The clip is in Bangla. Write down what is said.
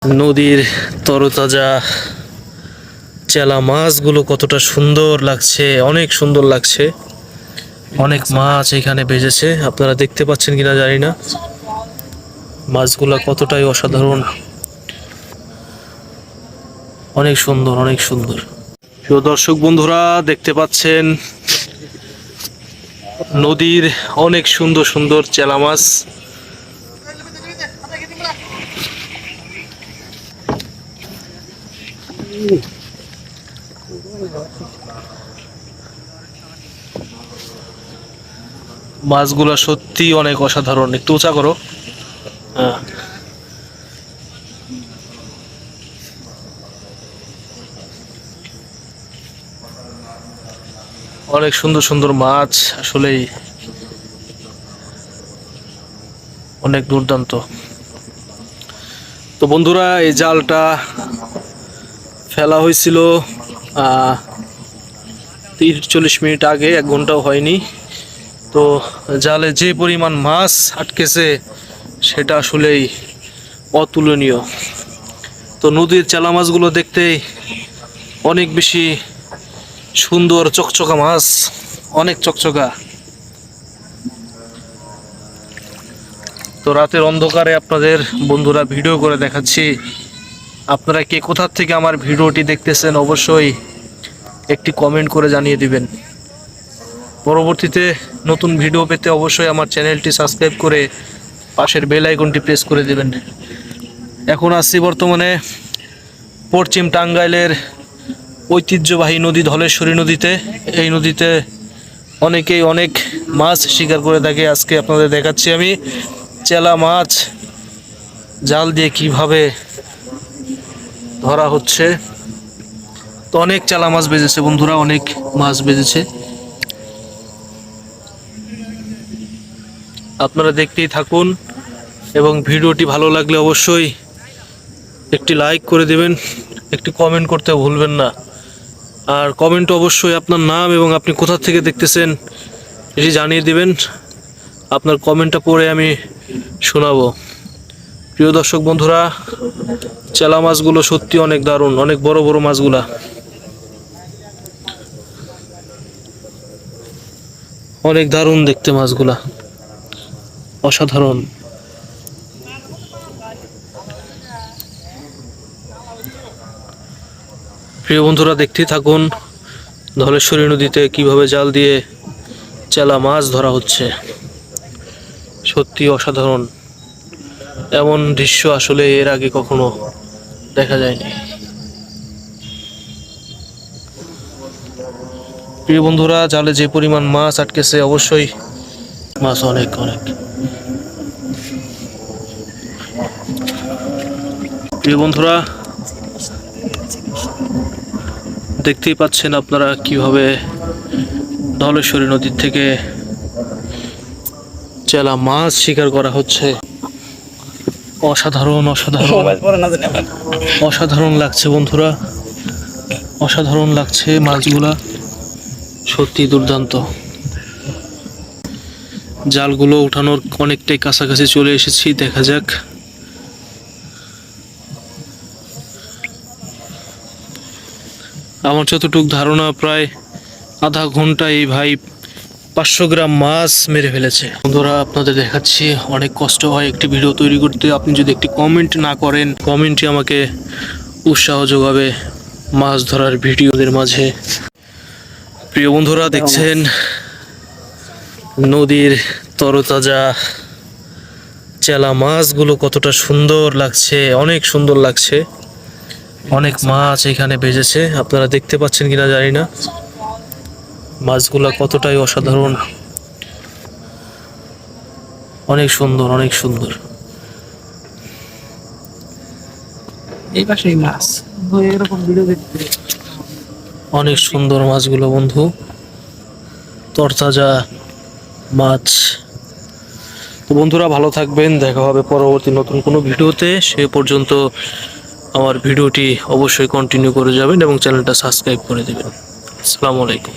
নদীর তরতাজা চেলা মাছগুলো কতটা সুন্দর লাগছে, অনেক সুন্দর লাগছে। অনেক মাছ এখানে বেজেছে, আপনারা দেখতে পাচ্ছেন কিনা জানি না। মাছগুলো কতটাই অসাধারণ, অনেক সুন্দর, অনেক সুন্দর। প্রিয় দর্শক বন্ধুরা, দেখতে পাচ্ছেন নদীর অনেক সুন্দর সুন্দর চেলা মাছ। মাছগুলা সত্যি অনেক অসাধারণ। একটু উঁচা করো। হ্যাঁ, অনেক সুন্দর সুন্দর মাছ, আসলেই অনেক দুর্দান্ত। তো বন্ধুরা, এই জালটা ফেলা হয়েছিল 30-40 মিনিট আগে, 1 ঘন্টাও হয়নি। তো জালে যে পরিমাণ মাছ আটকেছে সেটা আসলেই অতুলনীয়। তো নদীর চেলা মাছগুলো দেখতে অনেক বেশি সুন্দর, চকচকা মাছ, অনেক চকচকা। তো রাতের অন্ধকারে আপনাদের বন্ধুরা ভিডিও করে দেখাচ্ছি। আপনারা কে কোথা থেকে আমার ভিডিওটি দেখতেছেন অবশ্যই একটি কমেন্ট করে জানিয়ে দিবেন। পরবর্তীতে নতুন ভিডিও পেতে অবশ্যই আমার চ্যানেলটি সাবস্ক্রাইব করে পাশের বেল আইকনটি প্রেস করে দিবেন। এখন আছি বর্তমানে পশ্চিম টাঙ্গাইলের ঐতিহ্যবাহী নদী ধলেশ্বরী নদীতে। এই নদীতে অনেকেই অনেক মাছ শিকার করে থাকে। আজকে আপনাদের দেখাচ্ছি আমি চেলা মাছ জাল দিয়ে কিভাবে ধরা হচ্ছে। তো অনেক চেলা মাছ বেজেছে বন্ধুরা, অনেক মাছ বেজেছে। আপনারা দেখতেই থাকুন এবং ভিডিওটি ভালো লাগলে অবশ্যই একটি লাইক করে দেবেন, একটি কমেন্ট করতে ভুলবেন না। আর কমেন্টে অবশ্যই আপনার নাম এবং আপনি কোথা থেকে দেখতেছেন এটি জানিয়ে দিবেন। আপনার কমেন্টটা পড়ে আমি শোনাবো। প্রিয় দর্শক বন্ধুরা, চেলা মাছগুলো সত্যি অনেক দারুণ, অনেক বড় বড় মাছগুলা, অনেক দারুণ দেখতে মাছগুলা, অসাধারণ। প্রিয় বন্ধুরা, দেখতেই থাকুন ধলেশ্বরী নদীতে কিভাবে জাল দিয়ে চেলা মাছ ধরা হচ্ছে। সত্যি অসাধারণ, এমন দৃশ্য আসলে এর আগে কখনো দেখা যায়নি। প্রিয় বন্ধুরা, জালে যে পরিমাণ মাছ আটকেছে অবশ্যই মাছ অনেক অনেক। প্রিয় বন্ধুরা, দেখতেই পাচ্ছেন আপনারা কিভাবে ধলেশ্বরী নদীর থেকে চেলা মাছ শিকার করা হচ্ছে। অসাধারণ অসাধারণ অসাধারণ লাগছে বন্ধুরা, অসাধারণ লাগছে মাছগুলা, সত্যি দুর্দান্ত। জালগুলো উঠানোর অনেকটাই কাছাকাছি চলে এসেছি, দেখা যাক। আমার যতটুকু ধারণা প্রায় আধা ঘন্টায় এই ভাই 500 গ্রাম মাছ মেরে ফেলেছে। বন্ধুরা, আপনাদের দেখাচ্ছি অনেক কষ্ট হয় একটি ভিডিও তৈরি করতে। আপনি যদি একটি কমেন্ট না করেন, কমেন্টই আমাকে উৎসাহ যোগাবে মাছ ধরার ভিডিওদের মাঝে। প্রিয় বন্ধুরা, দেখছেন নদীর তরতাজা চেলা মাছগুলো কতটা সুন্দর লাগছে, অনেক সুন্দর লাগছে। অনেক মাছ এখানে বেজেছে, আপনারা দেখতে পাচ্ছেন কিনা জানি না। মাছগুলা কতটাই অসাধারণ, অনেক সুন্দর, অনেক সুন্দর। এই পাশেই মাছ এরকম ভিডিও দেখতে অনেক সুন্দর মাছগুলো বন্ধু, তরতাজা মাছ। তো বন্ধুরা, ভালো থাকবেন, দেখা হবে পরবর্তী নতুন কোনো ভিডিওতে। সে পর্যন্ত আমার ভিডিওটি অবশ্যই কন্টিনিউ করে যাবেন এবং চ্যানেলটা সাবস্ক্রাইব করে দেবেন। আসসালামু আলাইকুম।